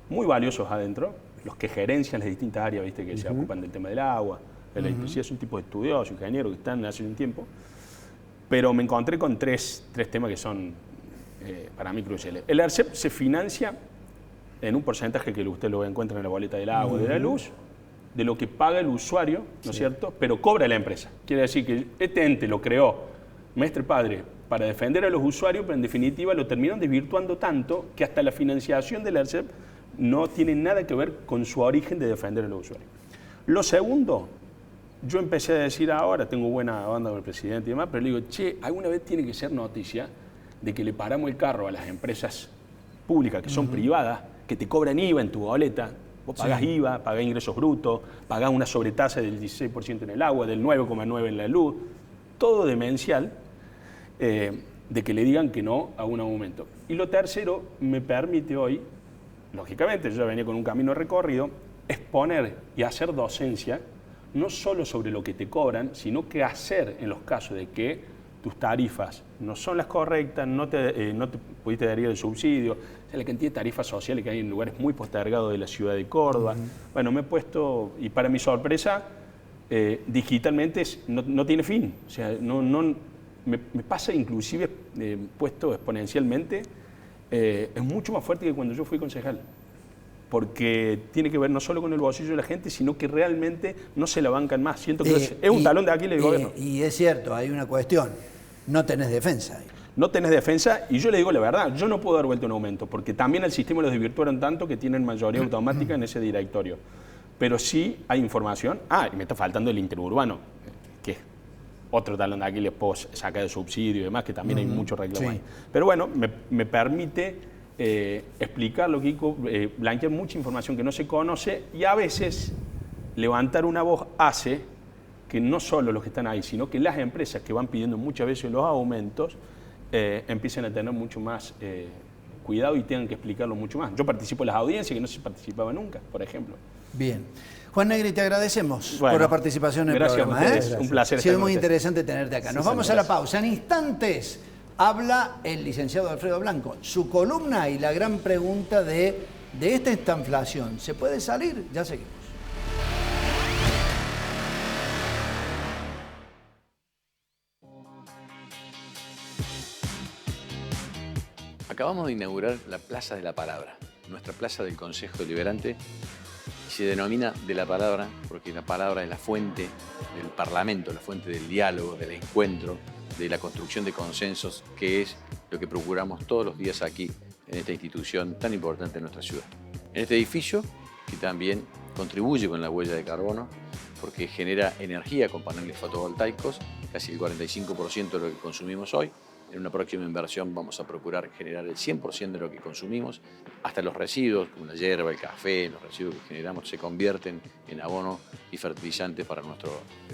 muy valiosos adentro, los que gerencian las distintas áreas, ¿viste? Que se ocupan del tema del agua, de la electricidad, es un tipo de estudiosos, ingenieros que están hace un tiempo. Pero me encontré con tres temas que son para mí cruciales. El ARCEP se financia en un porcentaje que usted lo encuentra en la boleta del agua, de la luz, de lo que paga el usuario, ¿no es cierto? Pero cobra la empresa. Quiere decir que este ente lo creó Mestre Padre para defender a los usuarios, pero en definitiva lo terminaron desvirtuando tanto que hasta la financiación del ARCEP no tiene nada que ver con su origen de defender a los usuarios. Lo segundo, yo empecé a decir ahora, tengo buena onda con el presidente y demás, pero le digo, che, alguna vez tiene que ser noticia de que le paramos el carro a las empresas públicas que son privadas, que te cobran IVA en tu boleta. Vos pagás IVA, pagás ingresos brutos, pagás una sobretasa del 16% en el agua, del 9,9% en la luz, todo demencial, de que le digan que no a un aumento. Y lo tercero, me permite hoy, lógicamente, yo ya venía con un camino recorrido, exponer y hacer docencia, no solo sobre lo que te cobran, sino qué hacer en los casos de que tus tarifas no son las correctas, no te pudiste dar el subsidio, o sea, la cantidad de tarifas sociales que hay en lugares muy postergados de la ciudad de Córdoba. Bueno, me he puesto, y para mi sorpresa, digitalmente no tiene fin. O sea, me pasa inclusive, puesto exponencialmente, es mucho más fuerte que cuando yo fui concejal. Porque tiene que ver no solo con el bolsillo de la gente, sino que realmente no se la bancan más. Siento que es un talón de Aquiles del gobierno. Y es cierto, hay una cuestión, no tenés defensa. No tenés defensa, y yo le digo la verdad, yo no puedo dar vuelta un aumento, porque también el sistema los desvirtuaron tanto que tienen mayoría automática en ese directorio. Pero sí hay información. Y me está faltando el interurbano, que es otro talón de Aquiles post saca de subsidio y demás, que también hay mucho reclamo ahí. Pero bueno, me permite explicarlo, Kiko, blanquear mucha información que no se conoce, y a veces levantar una voz hace que no solo los que están ahí, sino que las empresas que van pidiendo muchas veces los aumentos empiecen a tener mucho más cuidado y tengan que explicarlo mucho más. Yo participo en las audiencias que no se participaba nunca, por ejemplo. Bien. Juan Negri, te agradecemos por la participación en el programa. Gracias. Un placer. Ha sido muy interesante tenerte acá. Nos vamos a la pausa. En instantes habla el licenciado Alfredo Blanco. Su columna y la gran pregunta de esta estanflación. ¿Se puede salir? Ya seguimos. Acabamos de inaugurar la Plaza de la Palabra, nuestra plaza del Consejo Deliberante, y se denomina de la palabra porque la palabra es la fuente del Parlamento, la fuente del diálogo, del encuentro, de la construcción de consensos, que es lo que procuramos todos los días aquí, en esta institución tan importante en nuestra ciudad. En este edificio, que también contribuye con la huella de carbono, porque genera energía con paneles fotovoltaicos, casi el 45% de lo que consumimos hoy. En una próxima inversión vamos a procurar generar el 100% de lo que consumimos, hasta los residuos, como la hierba, el café, los residuos que generamos se convierten en abono y fertilizante para nuestro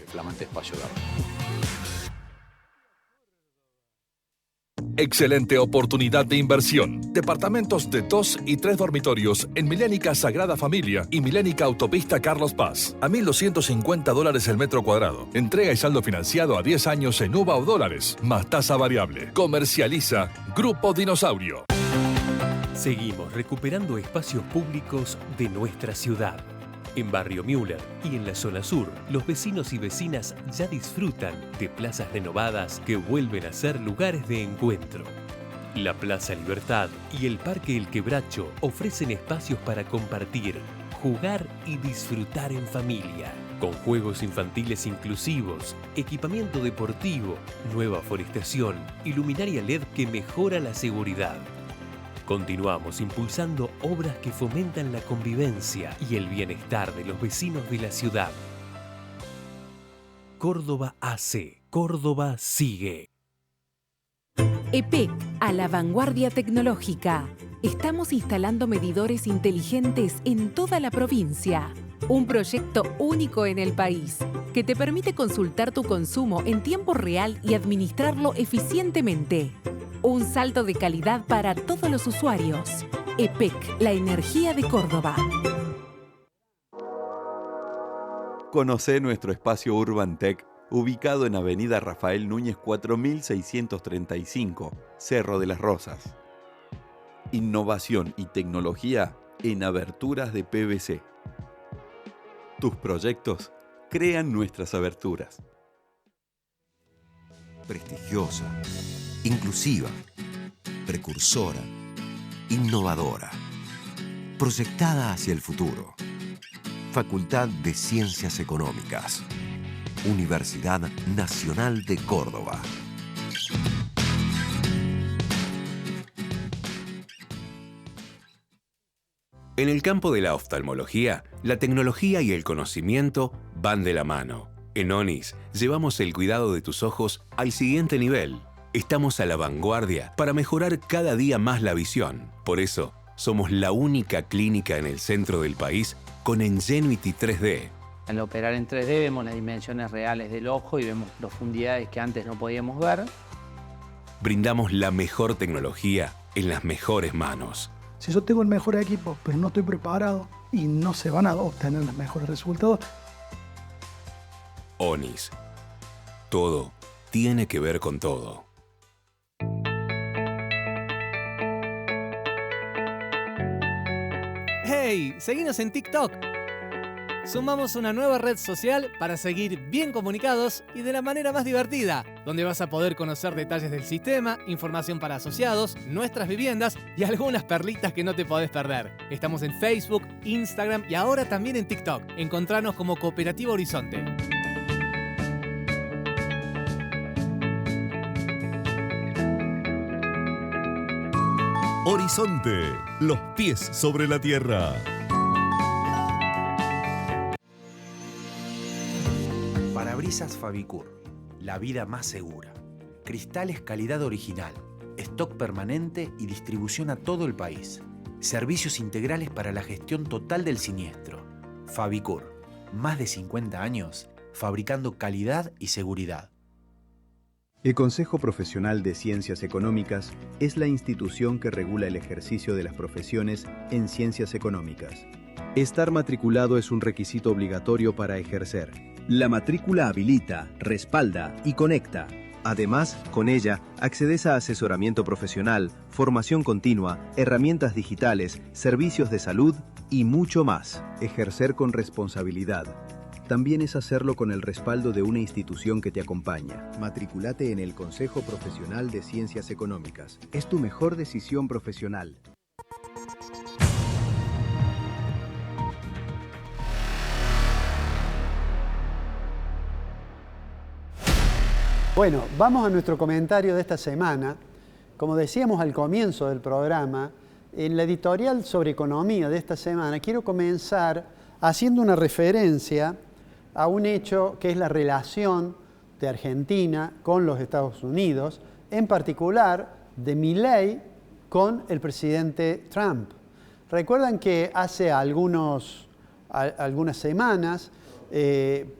flamante espacio verde. Excelente oportunidad de inversión. Departamentos de 2 y 3 dormitorios en Milénica Sagrada Familia y Milénica Autopista Carlos Paz. A $1.250 el metro cuadrado. Entrega y saldo financiado a 10 años en UVA o dólares, más tasa variable. Comercializa Grupo Dinosaurio. Seguimos recuperando espacios públicos de nuestra ciudad. En Barrio Müller y en la zona sur, los vecinos y vecinas ya disfrutan de plazas renovadas que vuelven a ser lugares de encuentro. La Plaza Libertad y el Parque El Quebracho ofrecen espacios para compartir, jugar y disfrutar en familia, con juegos infantiles inclusivos, equipamiento deportivo, nueva forestación y luminaria LED que mejora la seguridad. Continuamos impulsando obras que fomentan la convivencia y el bienestar de los vecinos de la ciudad. Córdoba hace, Córdoba sigue. EPEC, a la vanguardia tecnológica. Estamos instalando medidores inteligentes en toda la provincia. Un proyecto único en el país que te permite consultar tu consumo en tiempo real y administrarlo eficientemente. Un salto de calidad para todos los usuarios. EPEC, la energía de Córdoba. Conocé nuestro espacio Urban Tech, ubicado en Avenida Rafael Núñez 4635, Cerro de las Rosas. Innovación y tecnología en aberturas de PVC. Tus proyectos crean nuestras aberturas. Prestigiosa, inclusiva, precursora, innovadora, proyectada hacia el futuro. Facultad de Ciencias Económicas. Universidad Nacional de Córdoba. En el campo de la oftalmología, la tecnología y el conocimiento van de la mano. En ONIS llevamos el cuidado de tus ojos al siguiente nivel. Estamos a la vanguardia para mejorar cada día más la visión. Por eso, somos la única clínica en el centro del país con Ingenuity 3D. Al operar en 3D vemos las dimensiones reales del ojo y vemos profundidades que antes no podíamos ver. Brindamos la mejor tecnología en las mejores manos. Si yo tengo el mejor equipo, pero no estoy preparado y no se van a obtener los mejores resultados. ONIS. Todo tiene que ver con todo. ¡Hey! Seguinos en TikTok. Sumamos una nueva red social para seguir bien comunicados y de la manera más divertida, donde vas a poder conocer detalles del sistema, información para asociados, nuestras viviendas y algunas perlitas que no te podés perder. Estamos en Facebook, Instagram y ahora también en TikTok. Encontranos como Cooperativa Horizonte. Horizonte, los pies sobre la tierra. Parabrisas Fabicur, la vida más segura. Cristales calidad original, stock permanente y distribución a todo el país. Servicios integrales para la gestión total del siniestro. Fabicur, más de 50 años fabricando calidad y seguridad. El Consejo Profesional de Ciencias Económicas es la institución que regula el ejercicio de las profesiones en ciencias económicas. Estar matriculado es un requisito obligatorio para ejercer. La matrícula habilita, respalda y conecta. Además, con ella, accedes a asesoramiento profesional, formación continua, herramientas digitales, servicios de salud y mucho más. Ejercer con responsabilidad también es hacerlo con el respaldo de una institución que te acompaña. Matriculate en el Consejo Profesional de Ciencias Económicas. Es tu mejor decisión profesional. Bueno, vamos a nuestro comentario de esta semana. Como decíamos al comienzo del programa, en la editorial sobre economía de esta semana quiero comenzar haciendo una referencia a un hecho que es la relación de Argentina con los Estados Unidos, en particular de Milei con el presidente Trump. Recuerdan que hace algunas semanas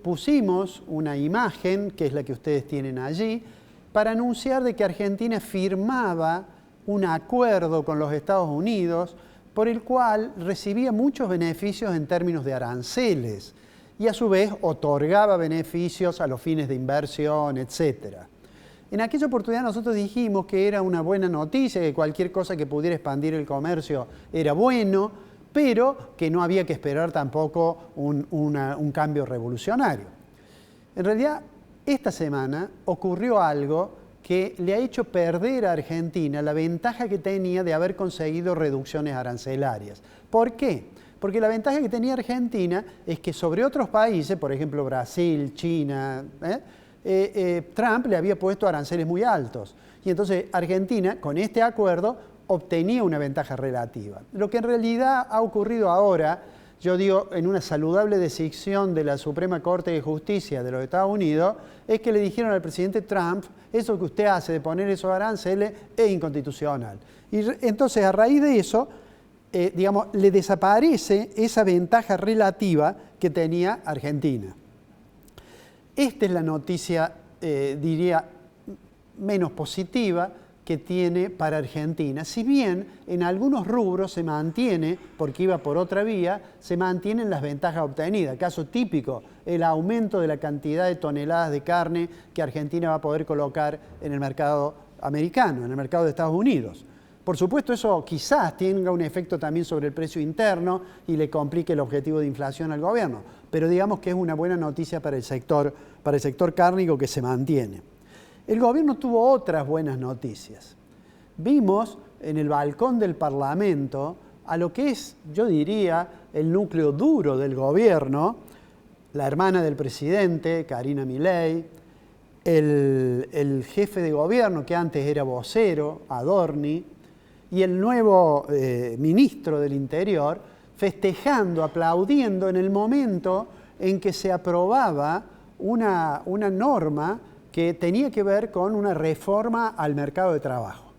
pusimos una imagen, que es la que ustedes tienen allí, para anunciar de que Argentina firmaba un acuerdo con los Estados Unidos por el cual recibía muchos beneficios en términos de aranceles y a su vez otorgaba beneficios a los fines de inversión, etc. En aquella oportunidad nosotros dijimos que era una buena noticia, que cualquier cosa que pudiera expandir el comercio era bueno, pero que no había que esperar tampoco un cambio revolucionario. En realidad, esta semana ocurrió algo que le ha hecho perder a Argentina la ventaja que tenía de haber conseguido reducciones arancelarias. ¿Por qué? Porque la ventaja que tenía Argentina es que sobre otros países, por ejemplo Brasil, China, Trump le había puesto aranceles muy altos. Y entonces Argentina, con este acuerdo, obtenía una ventaja relativa. Lo que en realidad ha ocurrido ahora, yo digo, en una saludable decisión de la Suprema Corte de Justicia de los Estados Unidos, es que le dijeron al presidente Trump, eso que usted hace de poner esos aranceles es inconstitucional. Y entonces, a raíz de eso, digamos, le desaparece esa ventaja relativa que tenía Argentina. Esta es la noticia, diría, menos positiva que tiene para Argentina. Si bien en algunos rubros se mantiene, porque iba por otra vía, se mantienen las ventajas obtenidas. Caso típico, el aumento de la cantidad de toneladas de carne que Argentina va a poder colocar en el mercado americano, en el mercado de Estados Unidos. Por supuesto, eso quizás tenga un efecto también sobre el precio interno y le complique el objetivo de inflación al gobierno, pero digamos que es una buena noticia para el sector cárnico que se mantiene. El gobierno tuvo otras buenas noticias. Vimos en el balcón del Parlamento a lo que es, yo diría, el núcleo duro del gobierno, la hermana del presidente, Karina Milei, el jefe de gobierno que antes era vocero, Adorni, y el nuevo ministro del Interior, festejando, aplaudiendo en el momento en que se aprobaba una norma que tenía que ver con una reforma al mercado de trabajo.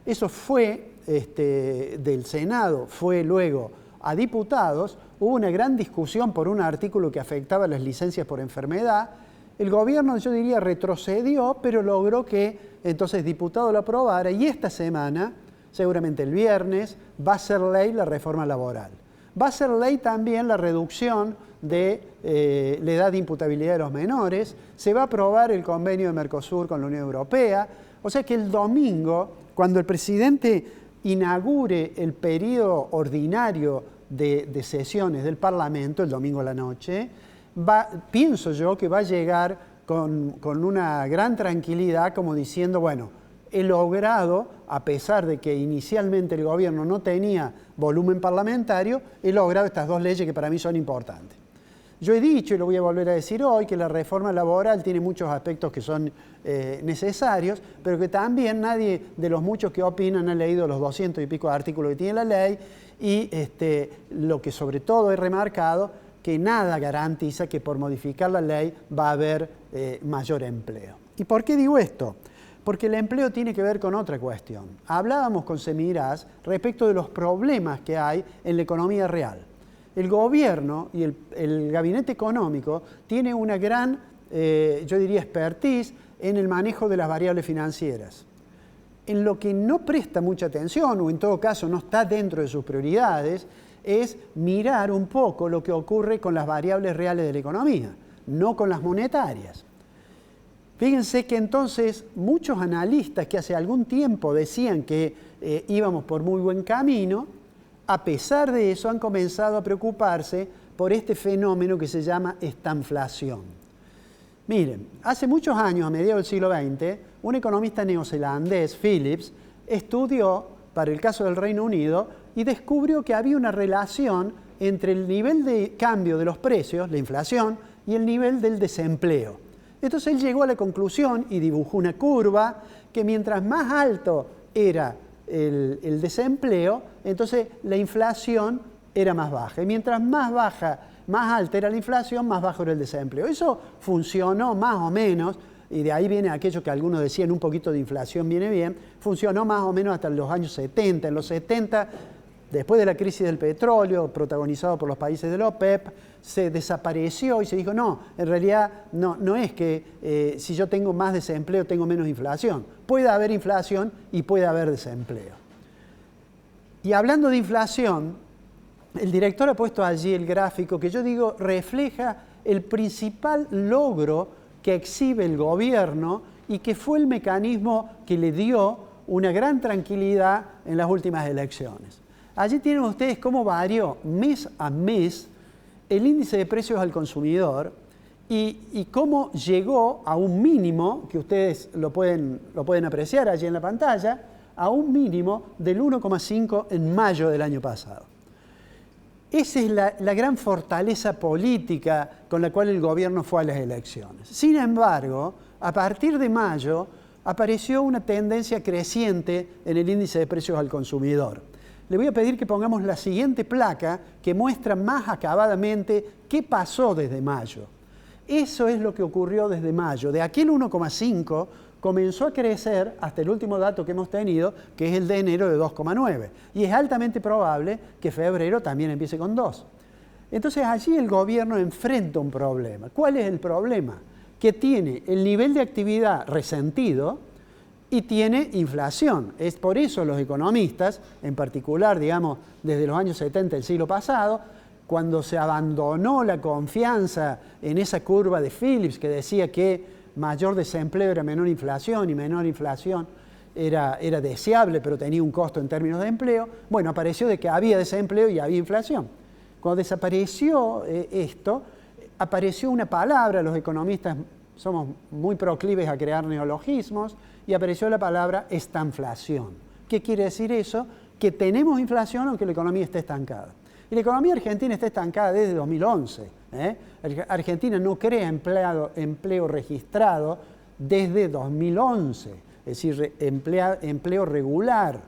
Eso fue del Senado, fue luego a diputados, hubo una gran discusión por un artículo que afectaba las licencias por enfermedad. El gobierno, yo diría, retrocedió, pero logró que entonces diputado lo aprobara, y esta semana, seguramente el viernes, va a ser ley la reforma laboral. Va a ser ley también la reducción de la edad de imputabilidad de los menores, se va a aprobar el convenio de Mercosur con la Unión Europea, o sea que el domingo, cuando el presidente inaugure el periodo ordinario de sesiones del Parlamento, el domingo a la noche, pienso yo que va a llegar con una gran tranquilidad, como diciendo, bueno, he logrado, a pesar de que inicialmente el gobierno no tenía volumen parlamentario, he logrado estas dos leyes que para mí son importantes. Yo he dicho, y lo voy a volver a decir hoy, que la reforma laboral tiene muchos aspectos que son necesarios, pero que también nadie de los muchos que opinan ha leído los 200 y pico de artículos que tiene la ley, y lo que sobre todo he remarcado, que nada garantiza que por modificar la ley va a haber mayor empleo. ¿Y por qué digo esto? Porque el empleo tiene que ver con otra cuestión. Hablábamos con Semiraz respecto de los problemas que hay en la economía real. El gobierno y el gabinete económico tiene una gran, yo diría, expertise en el manejo de las variables financieras. En lo que no presta mucha atención, o en todo caso no está dentro de sus prioridades, es mirar un poco lo que ocurre con las variables reales de la economía, no con las monetarias. Fíjense que entonces muchos analistas que hace algún tiempo decían que íbamos por muy buen camino, a pesar de eso han comenzado a preocuparse por este fenómeno que se llama estanflación. Miren, hace muchos años, a mediados del siglo XX, un economista neozelandés, Phillips, estudió, para el caso del Reino Unido, y descubrió que había una relación entre el nivel de cambio de los precios, la inflación, y el nivel del desempleo. Entonces él llegó a la conclusión y dibujó una curva que mientras más alto era el desempleo, entonces la inflación era más baja. Y mientras más alta era la inflación, más bajo era el desempleo. Eso funcionó más o menos, y de ahí viene aquello que algunos decían, un poquito de inflación viene bien, funcionó más o menos hasta los años 70. En los 70, después de la crisis del petróleo, protagonizado por los países de la OPEP, se desapareció y se dijo, no, en realidad no es que si yo tengo más desempleo tengo menos inflación. Puede haber inflación y puede haber desempleo. Y hablando de inflación, el director ha puesto allí el gráfico que yo digo refleja el principal logro que exhibe el gobierno y que fue el mecanismo que le dio una gran tranquilidad en las últimas elecciones. Allí tienen ustedes cómo varió mes a mes el índice de precios al consumidor y cómo llegó a un mínimo, que ustedes lo pueden apreciar allí en la pantalla, a un mínimo del 1,5 en mayo del año pasado. Esa es la gran fortaleza política con la cual el gobierno fue a las elecciones. Sin embargo, a partir de mayo apareció una tendencia creciente en el índice de precios al consumidor. Le voy a pedir que pongamos la siguiente placa que muestra más acabadamente qué pasó desde mayo. Eso es lo que ocurrió desde mayo. De aquel 1,5 comenzó a crecer hasta el último dato que hemos tenido, que es el de enero de 2,9. Y es altamente probable que febrero también empiece con 2. Entonces allí el gobierno enfrenta un problema. ¿Cuál es el problema? Que tiene el nivel de actividad resentido y tiene inflación. Es por eso los economistas, en particular, digamos, desde los años 70 del siglo pasado, cuando se abandonó la confianza en esa curva de Phillips que decía que mayor desempleo era menor inflación y menor inflación era deseable, pero tenía un costo en términos de empleo. Bueno, apareció de que había desempleo y había inflación. Cuando desapareció esto, apareció una palabra, los economistas somos muy proclives a crear neologismos, y apareció la palabra estanflación. ¿Qué quiere decir eso? Que tenemos inflación aunque la economía esté estancada. Y la economía argentina está estancada desde 2011. Argentina no crea empleo registrado desde 2011, es decir, empleo regular.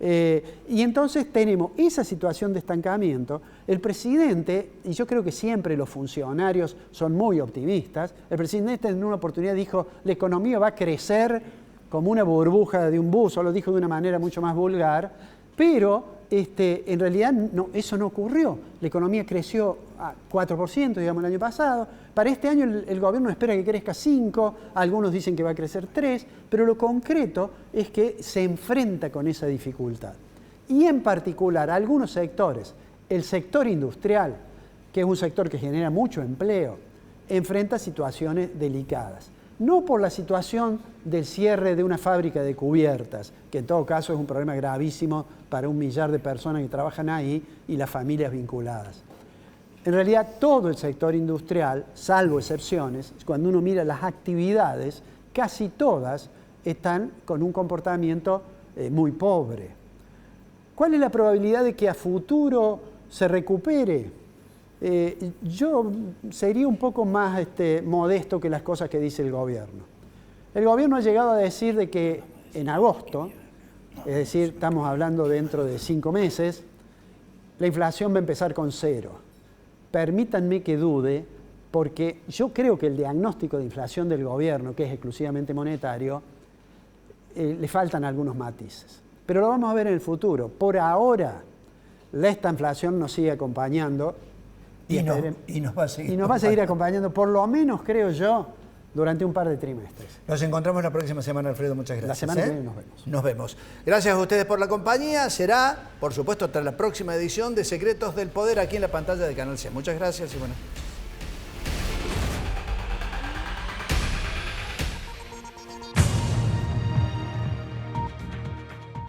Y entonces tenemos esa situación de estancamiento. El presidente, y yo creo que siempre los funcionarios son muy optimistas, el presidente en una oportunidad dijo, la economía va a crecer como una burbuja de un buzo, lo dijo de una manera mucho más vulgar, pero en realidad eso no ocurrió. La economía creció a 4%, digamos, el año pasado. Para este año el gobierno espera que crezca 5%, algunos dicen que va a crecer 3%, pero lo concreto es que se enfrenta con esa dificultad. Y en particular, algunos sectores, el sector industrial, que es un sector que genera mucho empleo, enfrenta situaciones delicadas. No por la situación del cierre de una fábrica de cubiertas, que en todo caso es un problema gravísimo para 1 millar de personas que trabajan ahí y las familias vinculadas. En realidad todo el sector industrial, salvo excepciones, cuando uno mira las actividades, casi todas están con un comportamiento muy pobre. ¿Cuál es la probabilidad de que a futuro se recupere? Yo sería un poco más modesto que las cosas que dice el gobierno. El gobierno ha llegado a decir de que en agosto, es decir, estamos hablando dentro de 5 meses, la inflación va a empezar con 0. Permítanme que dude, porque yo creo que el diagnóstico de inflación del gobierno, que es exclusivamente monetario, le faltan algunos matices. Pero lo vamos a ver en el futuro. Por ahora, esta inflación nos sigue acompañando. Y nos va a seguir acompañando, por lo menos, creo yo, durante un par de trimestres. Nos encontramos la próxima semana, Alfredo. Muchas gracias. La semana que viene nos vemos. Nos vemos. Gracias a ustedes por la compañía. Será, por supuesto, hasta la próxima edición de Secretos del Poder aquí en la pantalla de Canal 100. Muchas gracias y bueno.